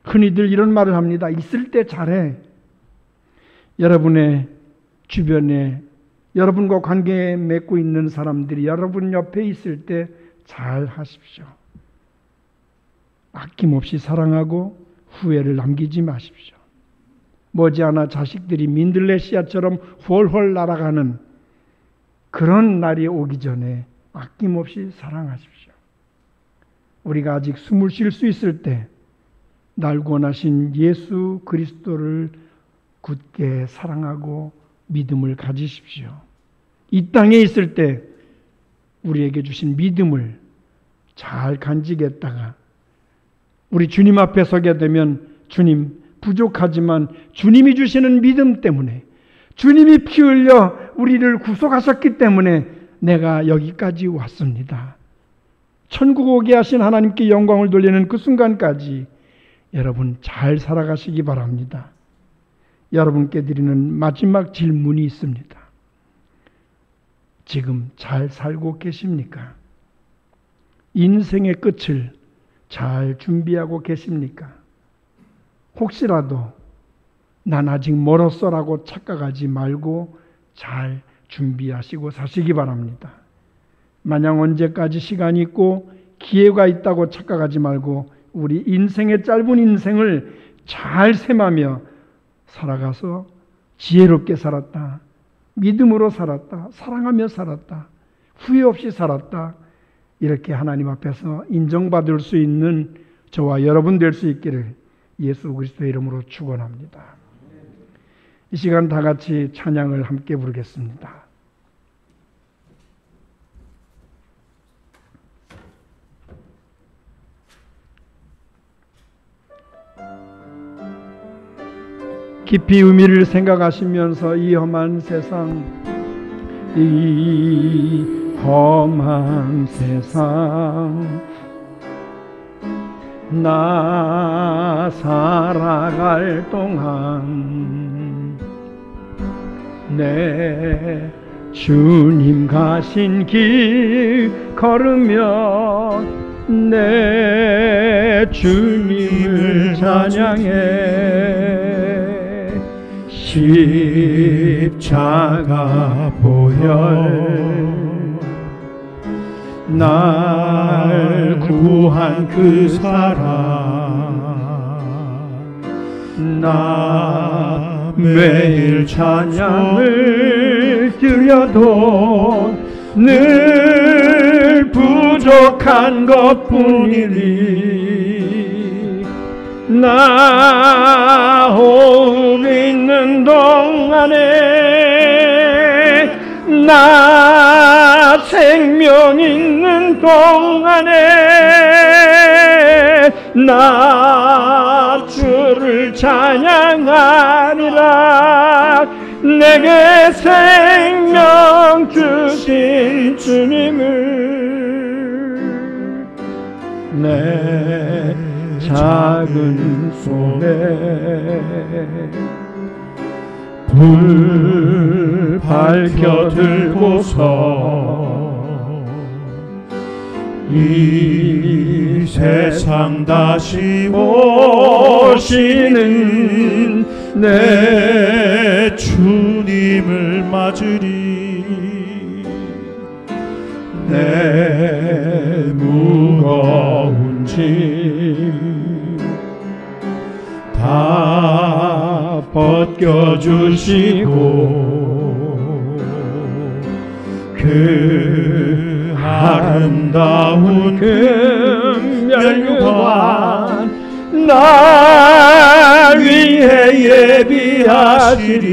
흔히들 이런 말을 합니다. 있을 때 잘해. 여러분의 주변에 여러분과 관계 맺고 있는 사람들이 여러분 옆에 있을 때 잘 하십시오. 아낌없이 사랑하고 후회를 남기지 마십시오. 머지않아 자식들이 민들레시아처럼 훨훨 날아가는 그런 날이 오기 전에 아낌없이 사랑하십시오. 우리가 아직 숨을 쉴 수 있을 때 날 구원하신 예수 그리스도를 굳게 사랑하고 믿음을 가지십시오. 이 땅에 있을 때 우리에게 주신 믿음을 잘 간직했다가 우리 주님 앞에 서게 되면 주님 부족하지만 주님이 주시는 믿음 때문에, 주님이 피 흘려 우리를 구속하셨기 때문에 내가 여기까지 왔습니다. 천국 오게 하신 하나님께 영광을 돌리는 그 순간까지 여러분 잘 살아가시기 바랍니다. 여러분께 드리는 마지막 질문이 있습니다. 지금 잘 살고 계십니까? 인생의 끝을 잘 준비하고 계십니까? 혹시라도 난 아직 멀었어라고 착각하지 말고 잘 준비하시고 사시기 바랍니다. 마냥 언제까지 시간이 있고 기회가 있다고 착각하지 말고 우리 인생의 짧은 인생을 잘 셈하며 살아가서 지혜롭게 살았다, 믿음으로 살았다, 사랑하며 살았다, 후회 없이 살았다, 이렇게 하나님 앞에서 인정받을 수 있는 저와 여러분 될 수 있기를 예수 그리스도의 이름으로 축원합니다. 이 시간 다 같이 찬양을 함께 부르겠습니다. 깊이 의미를 생각하시면서 이 험한 세상, 이 험한 세상 나 살아갈 동안 내 주님 가신 길 걸으며 내 주님을 찬양해. 십자가 보혈 날 구한 그 사랑 나 매일 찬양을 드려도 늘 부족한 것뿐이니 나 호흡 있는 동안에 나 생명 있는 동안에 나 주를 찬양하리라. 내게 생명 주신 주님을 내 작은 손에 불 밝혀 들고서 이 세상 다시 오시는 내 주님을 맞으리. 내 무거운 짐 다 벗겨주시고 그 아름다운 금멸관 날 위해 예비하시리.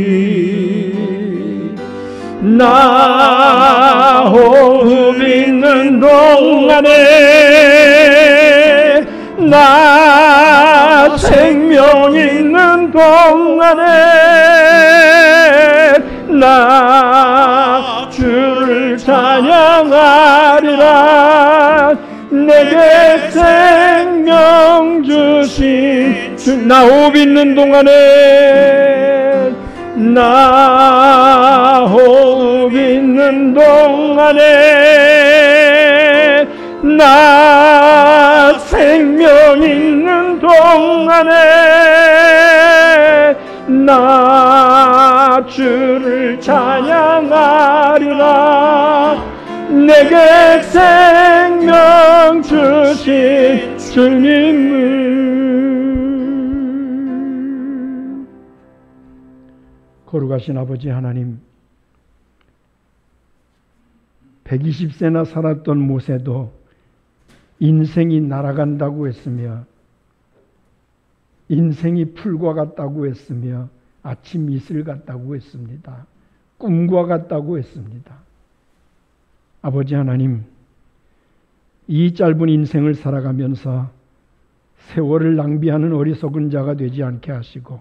나 호흡 있는 동안에 나 생명 있는 동안에 나 주를 찬양하리라. 내게 생명 주신 주, 나 호흡 있는 동안에 나 호흡 있는 동안에 나 생명 있는 동안에 나 주를 찬양하리라. 내게 생명 주신 주님을. 거룩하신 아버지 하나님, 120세나 살았던 모세도 인생이 날아간다고 했으며 인생이 풀과 같다고 했으며 아침 이슬 같다고 했습니다. 꿈과 같다고 했습니다. 아버지 하나님, 이 짧은 인생을 살아가면서 세월을 낭비하는 어리석은 자가 되지 않게 하시고,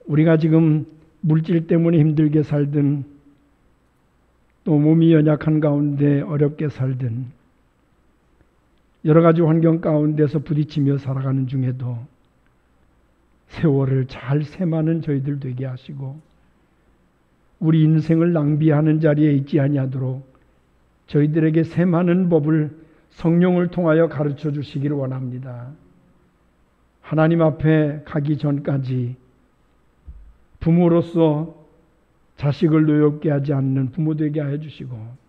우리가 지금 물질 때문에 힘들게 살든 또 몸이 연약한 가운데 어렵게 살든 여러 가지 환경 가운데서 부딪히며 살아가는 중에도 세월을 잘 셈하는 저희들 되게 하시고, 우리 인생을 낭비하는 자리에 있지 아니하도록 저희들에게 셈하는 법을 성령을 통하여 가르쳐 주시기를 원합니다. 하나님 앞에 가기 전까지 부모로서 자식을 노엽게 하지 않는 부모 되게 하여 주시고,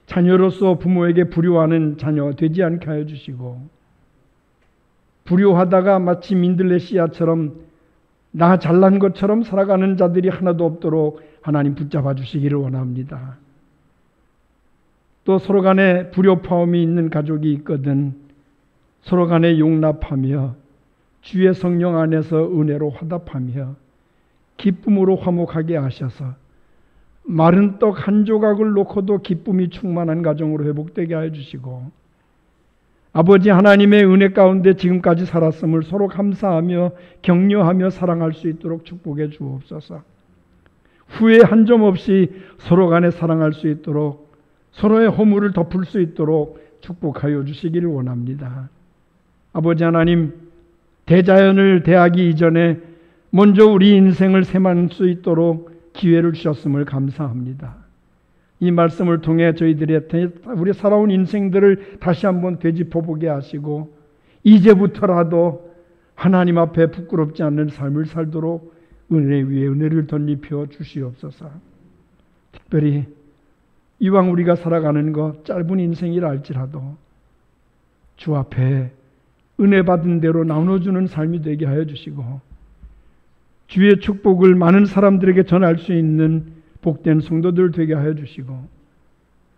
자녀로서 부모에게 불효하는 자녀 되지 않게 하여 주시고, 불효하다가 마치 민들레 씨앗처럼 나 잘난 것처럼 살아가는 자들이 하나도 없도록 하나님 붙잡아 주시기를 원합니다. 또 서로 간에 불효파음이 있는 가족이 있거든 서로 간에 용납하며 주의 성령 안에서 은혜로 화답하며 기쁨으로 화목하게 하셔서 마른 떡 한 조각을 놓고도 기쁨이 충만한 가정으로 회복되게 하여 주시고, 아버지 하나님의 은혜 가운데 지금까지 살았음을 서로 감사하며 격려하며 사랑할 수 있도록 축복해 주옵소서. 후회 한 점 없이 서로 간에 사랑할 수 있도록, 서로의 허물을 덮을 수 있도록 축복하여 주시기를 원합니다. 아버지 하나님, 대자연을 대하기 이전에 먼저 우리 인생을 세만할 수 있도록 기회를 주셨음을 감사합니다. 이 말씀을 통해 저희들의 우리 살아온 인생들을 다시 한번 되짚어보게 하시고 이제부터라도 하나님 앞에 부끄럽지 않는 삶을 살도록 은혜 위에 은혜를 덧입혀 주시옵소서. 특별히 이왕 우리가 살아가는 것 짧은 인생이라 할지라도 주 앞에 은혜 받은 대로 나눠주는 삶이 되게 하여 주시고 주의 축복을 많은 사람들에게 전할 수 있는 복된 성도들 되게 하여 주시고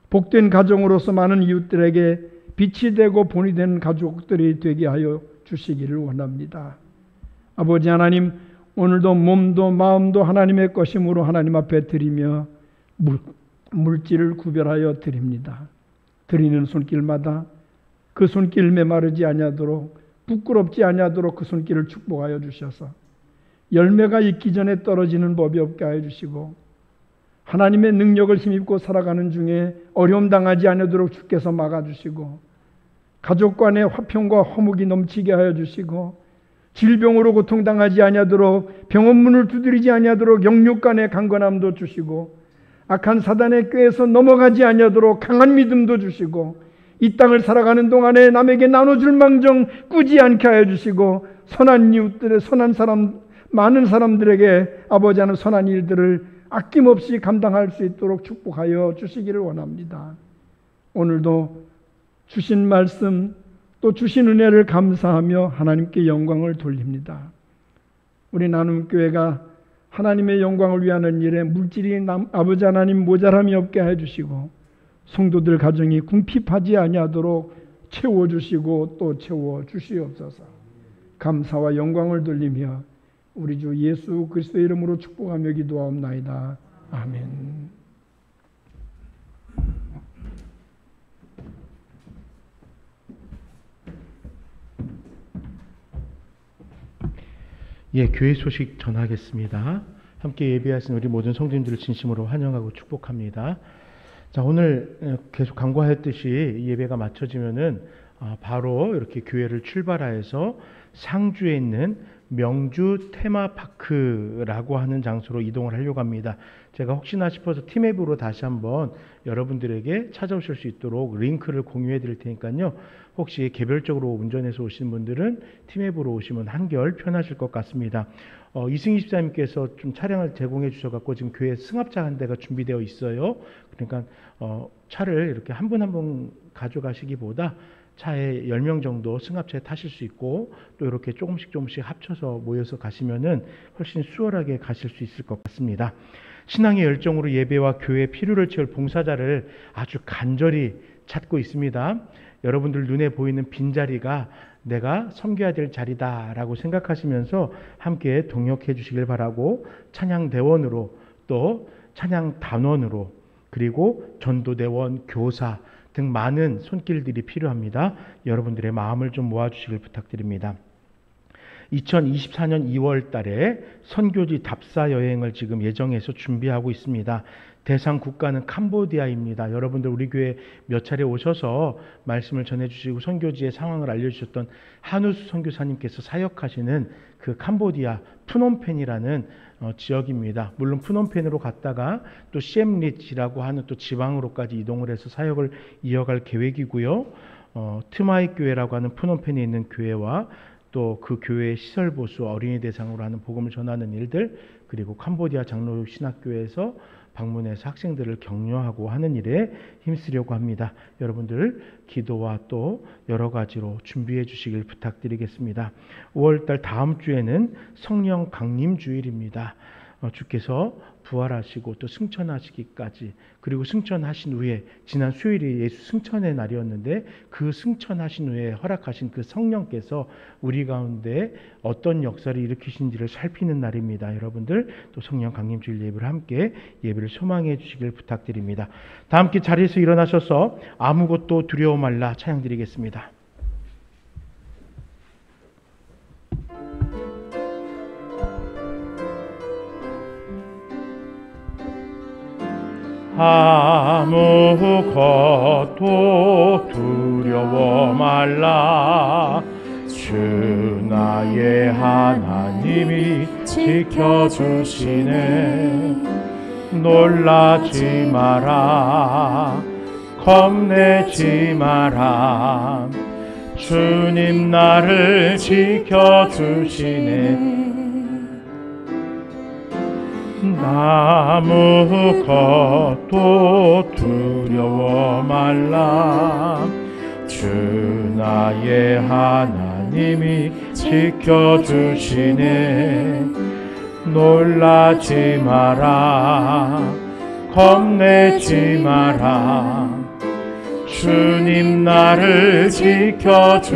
복된 가정으로서 많은 이웃들에게 빛이 되고 본이 된 가족들이 되게 하여 주시기를 원합니다. 아버지 하나님, 오늘도 몸도 마음도 하나님의 것임으로 하나님 앞에 드리며 물질을 구별하여 드립니다. 드리는 손길마다 그 손길 메마르지 아니하도록 부끄럽지 아니하도록 그 손길을 축복하여 주셔서 열매가 있기 전에 떨어지는 법이 없게 하여 주시고 하나님의 능력을 힘입고 살아가는 중에 어려움 당하지 않도록 주께서 막아주시고 가족 간의 화평과 화목이 넘치게 하여 주시고 질병으로 고통당하지 아니하도록 병원문을 두드리지 아니하도록 영육 간의 강건함도 주시고 악한 사단의 꾀에서 넘어가지 아니하도록 강한 믿음도 주시고 이 땅을 살아가는 동안에 남에게 나눠줄 망정 꾸지 않게 하여 주시고 선한 이웃들의 선한 사람 많은 사람들에게 아버지 하는 선한 일들을 아낌없이 감당할 수 있도록 축복하여 주시기를 원합니다. 오늘도 주신 말씀 또 주신 은혜를 감사하며 하나님께 영광을 돌립니다. 우리 나눔교회가 하나님의 영광을 위하는 일에 물질이 아버지 하나님 모자람이 없게 해주시고 성도들 가정이 궁핍하지 아니하도록 채워주시고 또 채워주시옵소서. 감사와 영광을 돌리며 우리 주 예수 그리스도의 이름으로 축복하며 기도하옵나이다. 아멘. 예, 교회 소식 전하겠습니다. 함께 예배하신 우리 모든 성도님들을 진심으로 환영하고 축복합니다. 자, 오늘 계속 강구하였듯이 예배가 마쳐지면은 바로 이렇게 교회를 출발하여서 상주에 있는 명주 테마파크라고 하는 장소로 이동을 하려고 합니다. 제가 혹시나 싶어서 팀앱으로 다시 한번 여러분들에게 찾아오실 수 있도록 링크를 공유해 드릴 테니까요. 혹시 개별적으로 운전해서 오신 분들은 팀앱으로 오시면 한결 편하실 것 같습니다. 이승희 집사님께서 좀 차량을 제공해 주셔갖고 지금 교회 승합차 한 대가 준비되어 있어요. 그러니까 차를 이렇게 한 분 한 분 가져가시기보다 차에 10명 정도 승합차에 타실 수 있고 또 이렇게 조금씩 합쳐서 모여서 가시면은 훨씬 수월하게 가실 수 있을 것 같습니다. 신앙의 열정으로 예배와 교회의 필요를 채울 봉사자를 아주 간절히 찾고 있습니다. 여러분들 눈에 보이는 빈자리가 내가 섬겨야 될 자리다라고 생각하시면서 함께 동역해 주시길 바라고 찬양대원으로 또 찬양단원으로 그리고 전도대원, 교사 등 많은 손길들이 필요합니다. 여러분들의 마음을 좀 모아주시길 부탁드립니다. 2024년 2월 달에 선교지 답사 여행을 지금 예정해서 준비하고 있습니다. 대상 국가는 캄보디아입니다. 여러분들 우리 교회 몇 차례 오셔서 말씀을 전해주시고 선교지의 상황을 알려주셨던 한우수 선교사님께서 사역하시는 그 캄보디아 푸놈펜이라는 지역입니다. 물론 푸놈펜으로 갔다가 또 시엠릿이라고 하는 또 지방으로까지 이동을 해서 사역을 이어갈 계획이고요. 트마이 교회라고 하는 푸놈펜에 있는 교회와 또 그 교회의 시설 보수 어린이 대상으로 하는 복음을 전하는 일들 그리고 캄보디아 장로 신학교에서 방문해서 학생들을 격려하고 하는 일에 힘쓰려고 합니다. 여러분들 기도와 또 여러 가지로 준비해 주시길 부탁드리겠습니다. 5월달 다음 주에는 성령 강림 주일입니다. 주께서 부활하시고 또 승천하시기까지 그리고 승천하신 후에 지난 수요일이 예수 승천의 날이었는데 그 승천하신 후에 허락하신 그 성령께서 우리 가운데 어떤 역사를 일으키신지를 살피는 날입니다. 여러분들 또 성령 강림주일 예배를 함께 예배를 소망해 주시길 부탁드립니다. 다 함께 자리에서 일어나셔서 아무것도 두려워 말라 찬양 드리겠습니다. 아무것도 두려워 말라. 주 나의 하나님이 지켜주시네. 놀라지 마라, 겁내지 마라. 주님 나를 지켜주시네. 아무것도 두려워 말라. 주 나의 하나님이 지켜주시네. 놀라지 마라, 겁내지 마라. 주님 나를 지켜주시네.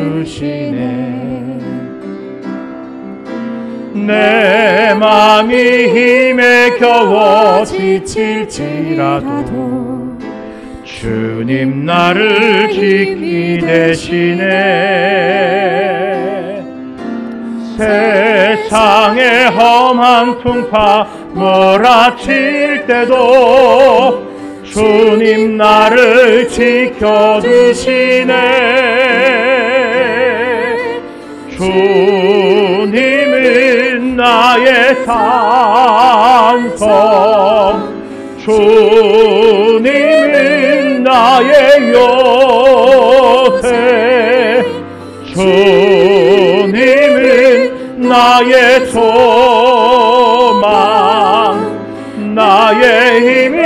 내 맘이 힘에 겨워 지칠지라도 주님 나를 지키시네. 세상의 험한 풍파 몰아칠 때도 주님 나를 지켜주시네. 주님은 나의 산성, 주님은 나의 요새, 주님은 나의 소망, 나의 힘이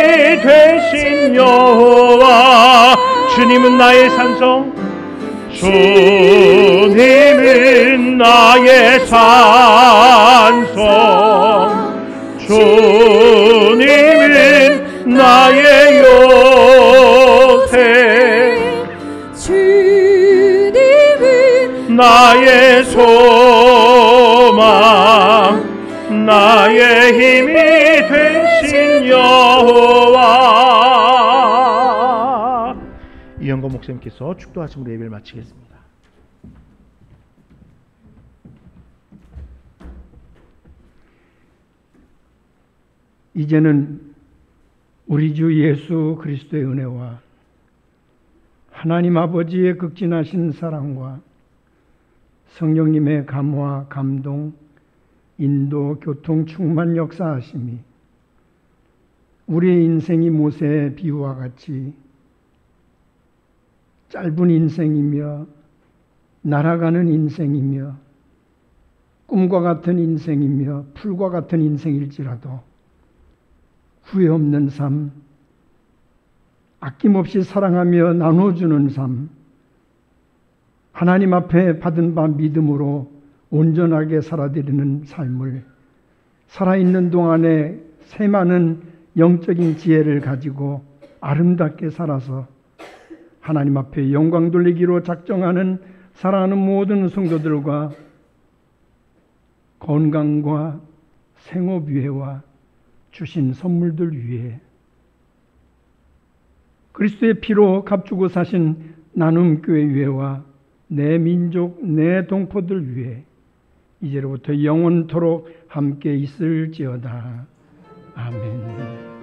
되신 여호와. 주님은 나의 산성, 주님은 나의 산성, 주님은 나의 요새, 주님은 나의 소망, 나의 힘이 되신 여호와. 이영건 목사님께서 축도하심으로 예배를 마치겠습니다. 이제는 우리 주 예수 그리스도의 은혜와 하나님 아버지의 극진하신 사랑과 성령님의 감화, 감동, 인도, 교통, 충만 역사하심이 우리의 인생이 모세의 비유와 같이 짧은 인생이며 날아가는 인생이며 꿈과 같은 인생이며 풀과 같은 인생일지라도 후회 없는 삶, 아낌없이 사랑하며 나눠주는 삶, 하나님 앞에 받은 바 믿음으로 온전하게 살아드리는 삶을 살아있는 동안에 새 많은 영적인 지혜를 가지고 아름답게 살아서 하나님 앞에 영광 돌리기로 작정하는 사랑하는 모든 성도들과 건강과 생업 위해와 주신 선물들 위해 그리스도의 피로 값주고 사신 나눔교회 위해와 내 민족, 내 동포들 위해 이제로부터 영원토록 함께 있을지어다. 아멘.